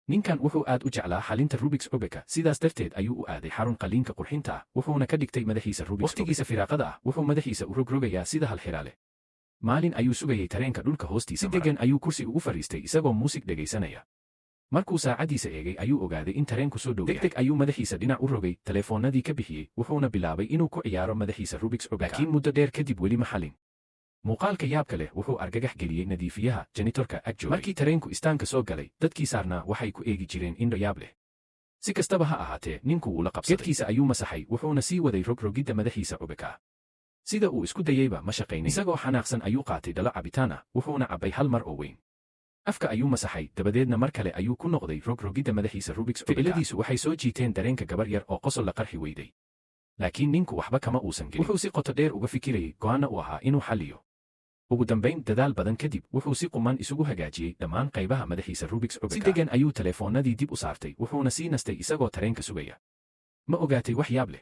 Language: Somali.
ninkan wuxuu aad u jeclaa xalinta Rubik's Cubeka, sidaas darteed ayuu u aaday xarun qalliinka qurxinta ah, wuxuuna ka dhigtay madaxiisa Rubik's Cube. Waqtigiisa firaaqada ah, wuxuu madaxiisa u rogrogayaa sida hal xiraale. Maalin ayuu sugayay tareenka dhulka hoostiisa. Si degan ayuu kursi ugu fariistay isagoo muusig dhegaysanaya. Markuu saacadiisa eegay ayuu ogaaday in tareenku soo dhow yahay. Degdeg ayuu madaxiisa dhinac u rogay, telefoonnadii ka bixiyey, wuxuuna bilaabay inuu ku ciyaaro madaxiisa Rubik's Cube. Laakiin muddo dheer kadib weli ma xalin. Muuqaalka yaabka leh wuxuu argagax geliyey nadiifiyaha janitorka ag joogay. Markii tareenku istaanka soo galay, dadkii saarnaa waxay ku eegi jireen indho yaab leh. Si kastaba ha ahaatee, ninku wuu la qabsaday. Geedkiisa ayuu masaxay, wuxuuna sii waday rogrogidda madaxiisa Cubeka. Sida uu isku dayeyba ma shaqaynin. Isagoo xanaaqsan ayuu qaatay dhalo cabitaan ah, wuxuuna cabbay hal mar oo weyn. Afka ayuu masaxay, dabadeedna mar kale ayuu ku noqday rogrogidda madaxiisa Rubik's Cube. Ficiladiisu waxay soo jiiteen dareenka gabar yar oo qosol la qarxi weyday. Laakiin ninku waxba kama uusan gelin. Wuxuu si qoto dheer uga fikirayay, go'aanna u ahaa inuu xalliyo. Ugu dambayn, dadaal badan kadib, wuxuu si quman isugu hagaajiyey dhammaan qaybaha madaxiisa Rubik's Cube. Si degan ayuu telefoonnadii dib u saartay, wuxuuna sii nastay isagoo tareenka sugaya. Ma ogaatay wax yaab leh?